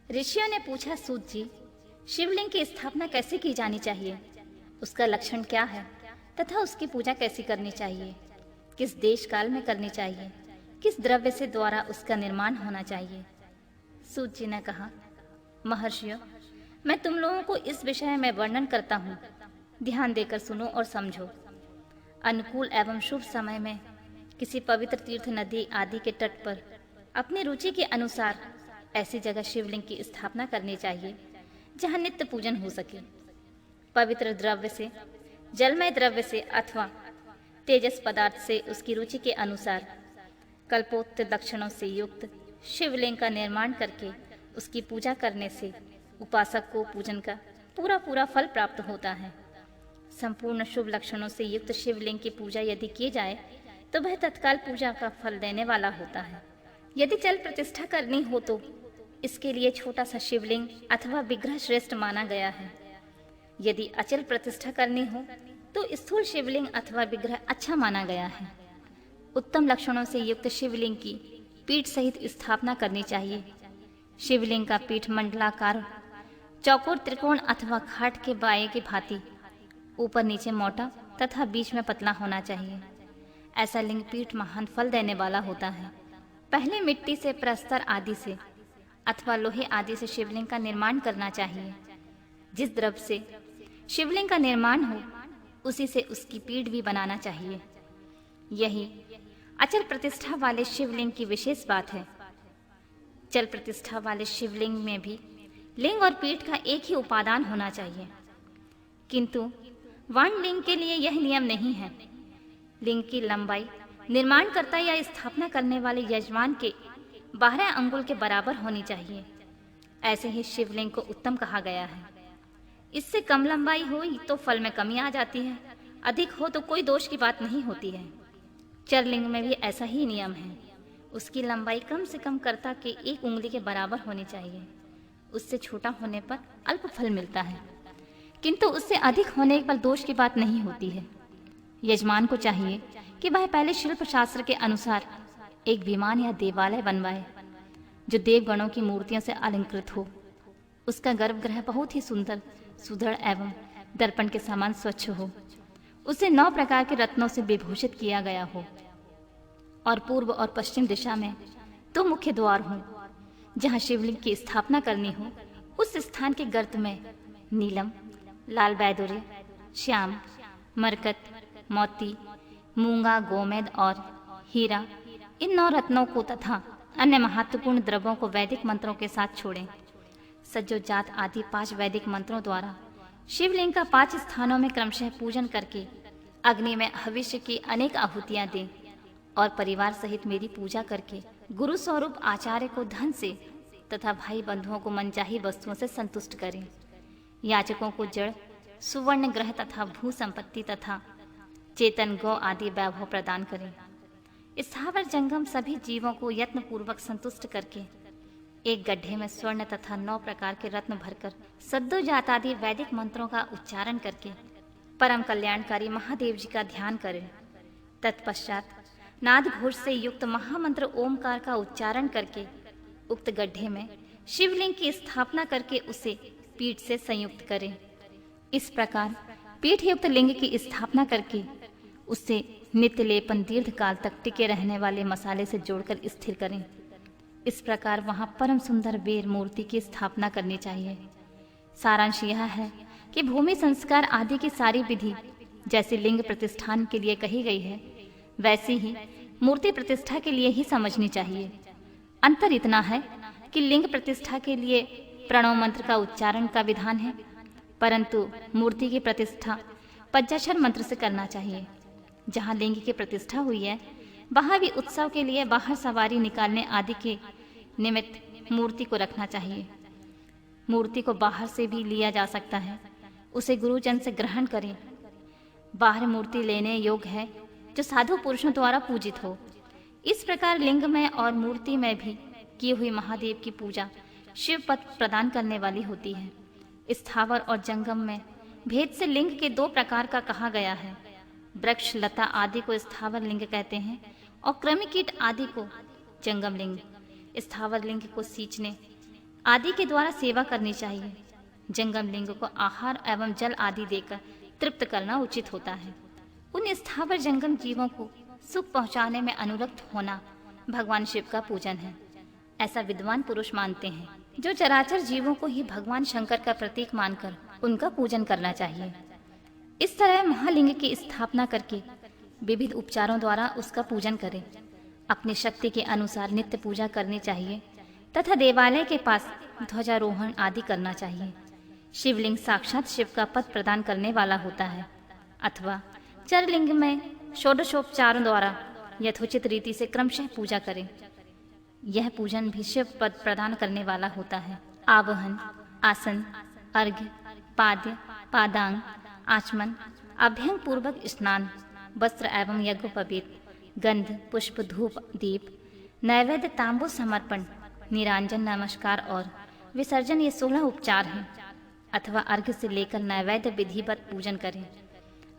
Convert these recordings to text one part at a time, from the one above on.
ऋषियों ने पूछा, सूत जी, शिवलिंग की स्थापना कैसे की जानी चाहिए? उसका लक्षण क्या है तथा उसकी पूजा कैसी करनी चाहिए? किस देश काल में करनी चाहिए? किस द्रव्य से द्वारा उसका निर्माण होना चाहिए? सूत जी ने कहा, महर्षियों, मैं तुम लोगों को इस विषय में वर्णन करता हूँ। ध्यान देकर सुनो और समझो। अनुकूल एवं शुभ समय में किसी पवित्र तीर्थ, नदी आदि के तट पर अपनी रुचि के अनुसार ऐसी जगह शिवलिंग की स्थापना करनी चाहिए जहाँ नित्य पूजन हो सके। पवित्र द्रव्य से, जलमय द्रव्य से अथवा तेजस पदार्थ से उसकी रुचि के अनुसार कल्पोक्त लक्षणों से युक्त शिवलिंग का निर्माण करके उसकी पूजा करने से उपासक को पूजन का पूरा पूरा फल प्राप्त होता है। संपूर्ण शुभ लक्षणों से युक्त शिवलिंग की पूजा यदि की जाए तो वह तत्काल पूजा का फल देने वाला होता है। यदि चल प्रतिष्ठा करनी हो तो इसके लिए छोटा सा शिवलिंग अथवा विग्रह श्रेष्ठ माना गया है। यदि अचल प्रतिष्ठा करनी हो तो स्थूल शिवलिंग अथवा विग्रह अच्छा माना गया है। उत्तम लक्षणों से युक्त शिवलिंग की पीठ सहित स्थापना करनी चाहिए। शिवलिंग का पीठ मंडलाकार, चौकोर, त्रिकोण अथवा खाट के बाएं की भांति ऊपर नीचे मोटा तथा बीच में पतला होना चाहिए। ऐसा लिंग पीठ महान फल देने वाला होता है। पहले मिट्टी से, प्रस्तर आदि से अथवा लोहे आदि से शिवलिंग का निर्माण करना चाहिए। जिस द्रव्य से शिवलिंग का निर्माण हो उसी से उसकी पीठ भी बनाना चाहिए। यही अचल प्रतिष्ठा वाले शिवलिंग की विशेष बात है। चल प्रतिष्ठा वाले शिवलिंग में भी लिंग और पीठ का एक ही उपादान होना चाहिए, किंतु वाण लिंग के लिए यह नियम नहीं है। लिंग की लंबाई निर्माणकर्ता या स्थापना करने वाले यजमान के 12 अंगुल के बराबर होनी चाहिए। ऐसे ही शिवलिंग को उत्तम कहा गया है। इससे कम लंबाई हुई तो फल में कमी आ जाती है, अधिक हो तो कोई दोष की बात नहीं होती है। चर लिंग में भी ऐसा ही नियम है। उसकी लंबाई कम से कम कर्ता के 1 उंगली के बराबर होनी चाहिए। उससे छोटा होने पर अल्प फल मिलता है, किंतु उससे अधिक होने पर दोष की बात नहीं होती है। यजमान को चाहिए कि वह पहले शिल्प शास्त्र के अनुसार एक विमान या देवालय बनवाए जो देवगणों की मूर्तियों से अलंकृत हो। उसका गर्भगृह बहुत ही सुंदर, सुदृढ़ एवं दर्पण के समान स्वच्छ हो। उसे 9 प्रकार के रत्नों से विभूषित किया गया हो और पूर्व और पश्चिम दिशा में 2 मुख्य द्वार हों। जहाँ शिवलिंग की स्थापना करनी हो उस स्थान के गर्त में नीलम, लाल बैदुर्य, श्याम, मरकत, मोती, मूंगा, गोमेद और हीरा, इन 9 रत्नों को तथा अन्य महत्वपूर्ण द्रव्यों को वैदिक मंत्रों के साथ छोड़ें। सज्जो जात आदि 5 वैदिक मंत्रों द्वारा शिवलिंग का 5 स्थानों में क्रमशः पूजन करके अग्नि में भविष्य की अनेक आहुतियां दें और परिवार सहित मेरी पूजा करके गुरु स्वरूप आचार्य को धन से तथा भाई बंधुओं को मनचाही वस्तुओं से संतुष्ट करें। याचकों को जड़, सुवर्ण ग्रह तथा भू संपत्ति तथा चेतन गौ आदि वैभव प्रदान करें। स्थावर जंगम सभी जीवों को यत्न पूर्वक संतुष्ट करके एक गड्ढे में स्वर्ण तथा 9 प्रकार के रत्न भरकर सद्दो जात आदि वैदिक मंत्रों का उच्चारण करके परम कल्याणकारी महादेव जी का ध्यान करें। तत्पश्चात नाद घोष से युक्त महामंत्र ओमकार का उच्चारण करके उक्त गड्ढे में शिवलिंग की स्थापना करके उसे पीठ से संयुक्त करें। इस प्रकार पीठ युक्त लिंग की स्थापना करके उससे नित्य लेपन दीर्घ काल तक टिके रहने वाले मसाले से जोड़कर स्थिर करें। इस प्रकार वहां परम सुंदर वीर मूर्ति की स्थापना करनी चाहिए। सारांश यह है कि भूमि संस्कार आदि की सारी विधि जैसे लिंग प्रतिष्ठान के लिए कही गई है वैसी ही मूर्ति प्रतिष्ठा के लिए ही समझनी चाहिए। अंतर इतना है कि लिंग प्रतिष्ठा के लिए प्रणव मंत्र का उच्चारण का विधान है, परंतु मूर्ति की प्रतिष्ठा पंचाक्षर मंत्र से करना चाहिए। जहाँ लिंग की प्रतिष्ठा हुई है वहाँ भी उत्सव के लिए बाहर सवारी निकालने आदि के निमित्त मूर्ति को रखना चाहिए। मूर्ति को बाहर से भी लिया जा सकता है, उसे गुरुजन से ग्रहण करें। बाहर मूर्ति लेने योग्य है जो साधु पुरुषों द्वारा पूजित हो। इस प्रकार लिंग में और मूर्ति में भी की हुई महादेव की पूजा शिव पद प्रदान करने वाली होती है। स्थावर और जंगम में भेद से लिंग के 2 प्रकार का कहा गया है। वृक्ष, लता आदि को स्थावर लिंग कहते हैं और कृमि कीट आदि को जंगम लिंग। स्थावर लिंग को सींचने, आदि के द्वारा सेवा करनी चाहिए। जंगम लिंग को आहार एवं जल आदि देकर तृप्त करना उचित होता है। उन स्थावर जंगम जीवों को सुख पहुंचाने में अनुरक्त होना भगवान शिव का पूजन है, ऐसा विद्वान पुरुष मानते हैं। जो चराचर जीवों को ही भगवान शंकर का प्रतीक मानकर उनका पूजन करना चाहिए। इस तरह महालिंग की स्थापना करके विविध उपचारों द्वारा उसका पूजन करें। अपनी शक्ति के अनुसार नित्य पूजा करनी चाहिए तथा देवालय के पास ध्वजारोहण आदि करना चाहिए। शिवलिंग साक्षात शिव का पद प्रदान करने वाला होता है, अथवा चरलिंग में षोडशोपचारों द्वारा यथोचित रीति से क्रमशः पूजा करें। यह पूजन भी शिव पद प्रदान करने वाला होता है। आवहन, आसन, अर्घ्य, पाद्य, पादांग, आचमन, अभ्यंग पूर्वक स्नान, वस्त्र एवं यज्ञोपवीत, गंध, पुष्प, धूप, दीप, नैवेद्य, तांबू समर्पण, निरांजन, नमस्कार और विसर्जन, ये 16 उपचार हैं। अथवा अर्घ्य से लेकर नैवेद्य विधिवत पूजन करें।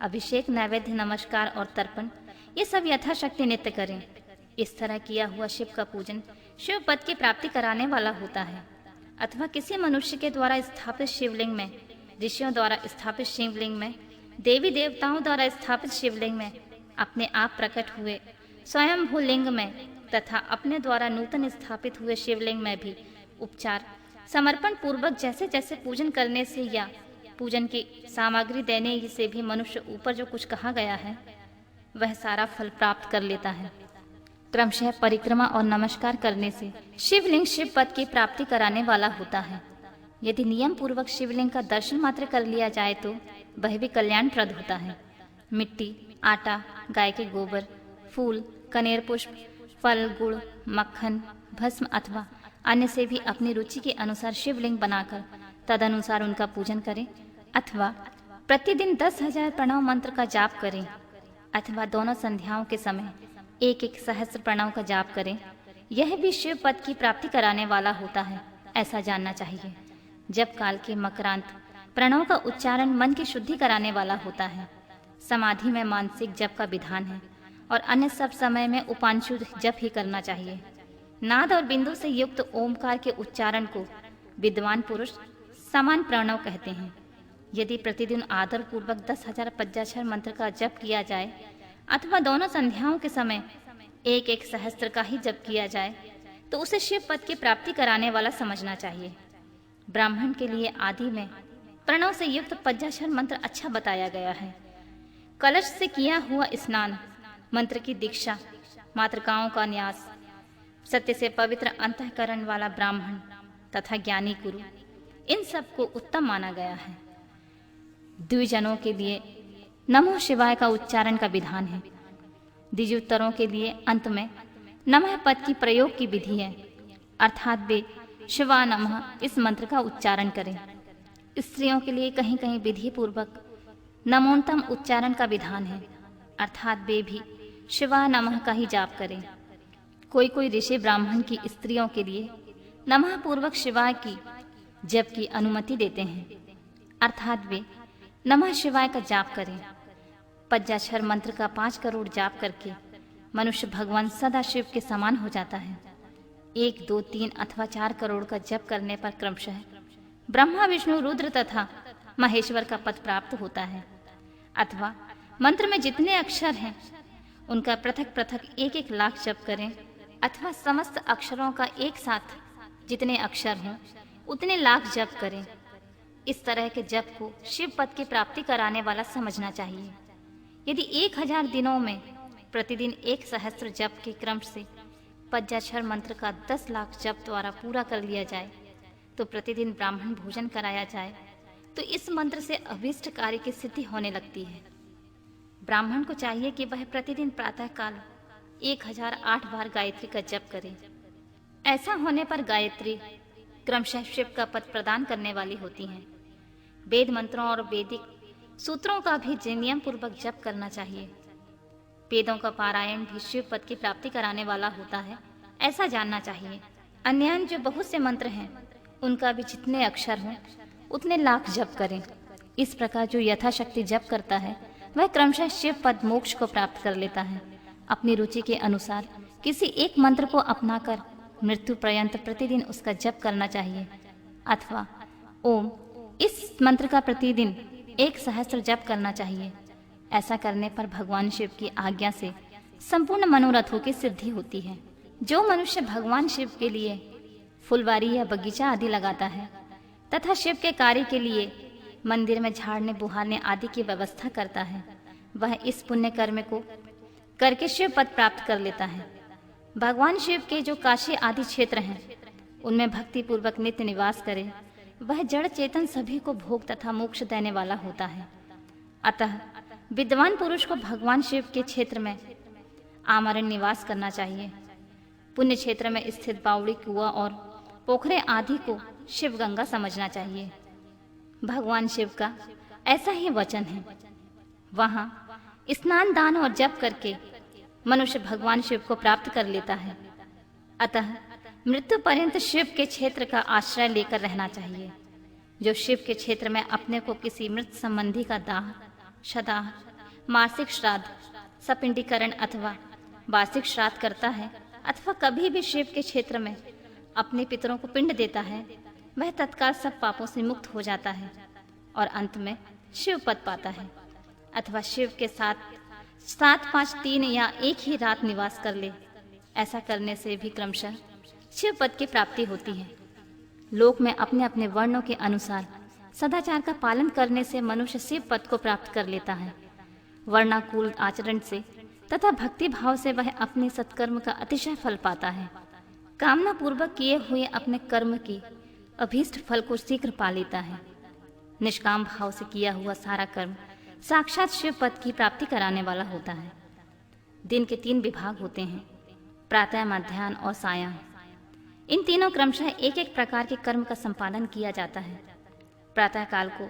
अभिषेक, नैवेद्य, नमस्कार और तर्पण, ये सब यथाशक्ति नित्य करें। इस तरह किया हुआ शिव का पूजन शिव पद की प्राप्ति कराने वाला होता है। अथवा किसी मनुष्य के द्वारा स्थापित शिवलिंग में, ऋषियों द्वारा स्थापित शिवलिंग में, देवी देवताओं द्वारा स्थापित शिवलिंग में, अपने आप प्रकट हुए स्वयंभू लिंग में तथा अपने द्वारा नूतन स्थापित हुए शिवलिंग में भी उपचार समर्पण पूर्वक जैसे जैसे पूजन करने से या पूजन की सामग्री देने से भी मनुष्य ऊपर जो कुछ कहा गया है वह सारा फल प्राप्त कर लेता है। क्रमशः परिक्रमा और नमस्कार करने से शिवलिंग शिव पद की प्राप्ति कराने वाला होता है। यदि नियम पूर्वक शिवलिंग का दर्शन मात्र कर लिया जाए तो वह भी कल्याणप्रद होता है। मिट्टी, आटा, गाय के गोबर, फूल, कनेर पुष्प, फल, गुड़, मक्खन, भस्म अथवा अन्य से भी अपनी रुचि के अनुसार शिवलिंग बनाकर तदनुसार उनका पूजन करें। अथवा प्रतिदिन 10,000 प्रणव मंत्र का जाप करें। अथवा दोनों संध्याओं के समय 1-1 सहस्त्र प्रणव का जाप करें। यह भी शिव पद की प्राप्ति कराने वाला होता है, ऐसा जानना चाहिए। जब काल के मकरांत प्रणव का उच्चारण मन की शुद्धि कराने वाला होता है। समाधि में मानसिक जप का विधान है और अन्य सब समय में उपांशु जप ही करना चाहिए। नाद और बिंदु से युक्त ओमकार के उच्चारण को विद्वान पुरुष समान प्रणव कहते हैं। यदि प्रतिदिन आदर पूर्वक 10,000 पंचाक्षर मंत्र का जप किया जाए अथवा दोनों संध्याओं के समय 1-1 सहस्त्र का ही जप किया जाए तो उसे शिव पद की प्राप्ति कराने वाला समझना चाहिए। ब्राह्मण के लिए आदि में प्रणव से युक्त पंचाक्षर मंत्र अच्छा बताया गया है। कलश से किया हुआ स्नान, मंत्र की दीक्षा, मातृकाओं का न्यास, सत्य से पवित्र अंतःकरण वाला ब्राह्मण तथा ज्ञानी गुरु, इन सब को उत्तम माना गया है। द्विजनों के लिए नमो शिवाय का उच्चारण का विधान है। द्विजोत्तरों के लिए अंत में नमः पद की प्रयोग की विधि है, अर्थात वे शिवा नमः इस मंत्र का उच्चारण करें। स्त्रियों के लिए कहीं कहीं विधि पूर्वक नमोन्तम उच्चारण का विधान है, अर्थात वे भी शिवा नमः का ही जाप करें। कोई कोई ऋषि ब्राह्मण की स्त्रियों के लिए नमः पूर्वक शिवाय की जप की अनुमति देते हैं, अर्थात वे नमः शिवाय का जाप करें। पंचाक्षर मंत्र का 5 करोड़ जाप करके मनुष्य भगवान सदा शिव के समान हो जाता है। 1, 2, 3 अथवा 4 करोड़ का जप करने पर क्रमशः ब्रह्मा, विष्णु, रुद्र तथा महेश्वर का पद प्राप्त होता है। अथवा मंत्र में जितने अक्षर हैं उनका पृथक पृथक 1-1 लाख जप करें, अथवा समस्त अक्षरों का एक साथ जितने अक्षर हों उतने लाख जप करें। इस तरह के जप को शिव पद की प्राप्ति कराने वाला समझना चाहिए। यदि 1000 दिनों में प्रतिदिन 1 सहस्त्र जप के क्रम से पंचाक्षर मंत्र का 10 लाख जप द्वारा पूरा कर लिया जाए तो प्रतिदिन ब्राह्मण भोजन कराया जाए तो इस मंत्र से अभीष्ट कार्य की सिद्धि होने लगती है। ब्राह्मण को चाहिए कि वह प्रतिदिन प्रातःकाल 1008 बार गायत्री का जप करे। ऐसा होने पर गायत्री क्रमशः शिव का पद प्रदान करने वाली होती हैं। वेद मंत्रों और वैदिक सूत्रों का भी नियम पूर्वक जप करना चाहिए। वेदों का पारायण भी शिव पद की प्राप्ति कराने वाला होता है, ऐसा जानना चाहिए। अन्य जो बहुत से मंत्र हैं उनका भी जितने अक्षर हों उतने लाख जप करें। इस प्रकार जो यथाशक्ति जप करता है वह क्रमशः शिव पद मोक्ष को प्राप्त कर लेता है। अपनी रुचि के अनुसार किसी एक मंत्र को अपनाकर मृत्यु पर्यंत प्रतिदिन उसका जप करना चाहिए, अथवा ओम इस मंत्र का प्रतिदिन 1 सहस्त्र जप करना चाहिए। ऐसा करने पर भगवान शिव की आज्ञा से संपूर्ण मनोरथों की सिद्धि होती है। जो मनुष्य भगवान शिव के लिए फुलवारी या बगीचा आदि लगाता है तथा शिव के कार्य के लिए मंदिर में झाड़ने बुहारने आदि की व्यवस्था करता है, वह इस पुण्य कर्म को करके शिव पद प्राप्त कर लेता है। भगवान शिव के जो काशी आदि क्षेत्र हैं उनमें भक्ति पूर्वक नित्य निवास करे, वह जड़ चेतन सभी को भोग तथा मोक्ष देने वाला होता है। अतः विद्वान पुरुष को भगवान शिव के क्षेत्र में आमरण निवास करना चाहिए। पुण्य क्षेत्र में स्थित बावड़ी, कुआं और पोखरे आदि को शिव गंगा समझना चाहिए। भगवान शिव का ऐसा ही वचन है, वहां स्नान दान और जप करके मनुष्य भगवान शिव को प्राप्त कर लेता है। अतः मृत्यु पर्यंत शिव के क्षेत्र का आश्रय लेकर रहना चाहिए। जो शिव के क्षेत्र में अपने को किसी मृत संबंधी का दाह, शदाह, मासिक श्राद्ध, सपिंडीकरण अथवा वार्षिक श्राद्ध करता है, अथवा कभी भी शिव के क्षेत्र में अपने पितरों को पिंड देता है, वह तत्काल सब पापों से मुक्त हो जाता है और अंत में शिव पद पाता है। अथवा शिव के साथ 7, 5, 3 या एक ही रात निवास कर ले। ऐसा करने से भी क्रमशः शिव पद की प्राप्ति होती है। लोक में अपने अपने वर्णों के अनुसार सदाचार का पालन करने से मनुष्य शिव पद को प्राप्त कर लेता है। वर्णाकुल आचरण से तथा भक्ति भाव से वह अपने सत्कर्म का अतिशय फल पाता है। कामना पूर्वक किए हुए अपने कर्म की अभीष्ट फल को शीघ्र पा लेता है। निष्काम भाव से किया हुआ सारा कर्म साक्षात शिव पद की प्राप्ति कराने वाला होता है। दिन के 3 विभाग होते हैं, प्रातः, मध्याह्न और सायं। इन तीनों क्रमशः एक एक प्रकार के कर्म का संपादन किया जाता है। प्रातः काल को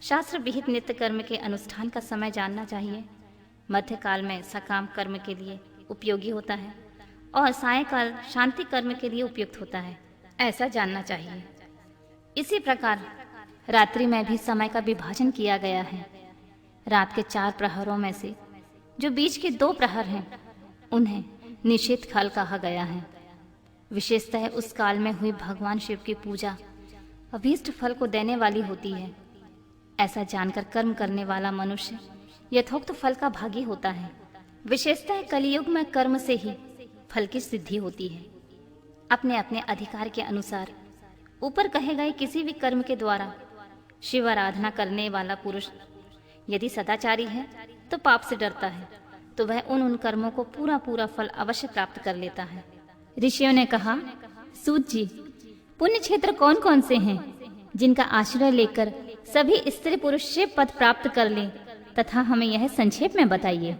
शास्त्र विहित नित्य कर्म के अनुष्ठान का समय जानना चाहिए। मध्य काल में सकाम कर्म के लिए उपयोगी होता है और सायंकाल शांति कर्म के लिए उपयुक्त होता है, ऐसा जानना चाहिए। इसी प्रकार रात्रि में भी समय का विभाजन किया गया है। रात के 4 प्रहरों में से जो बीच के 2 प्रहर हैं उन्हें निषेध काल कहा गया है। विशेषतः उस काल में हुई भगवान शिव की पूजा अभीष्ट फल को देने वाली होती है। ऐसा जानकर कर्म करने वाला मनुष्य यथोक्त फल का भागी होता है। विशेषतः कलियुग में कर्म से ही फल की सिद्धि होती है। अपने अपने अधिकार के अनुसार ऊपर कहे गए किसी भी कर्म के द्वारा शिव आराधना करने वाला पुरुष यदि सदाचारी है तो पाप से डरता है, तो वह उन कर्मों को पूरा फल अवश्य प्राप्त कर लेता है। ऋषियों ने कहा, सूत जी, पुण्य क्षेत्र कौन कौन से हैं जिनका आश्रय लेकर सभी स्त्री पुरुष शिव पद प्राप्त कर लें, तथा हमें यह संक्षेप में बताइए।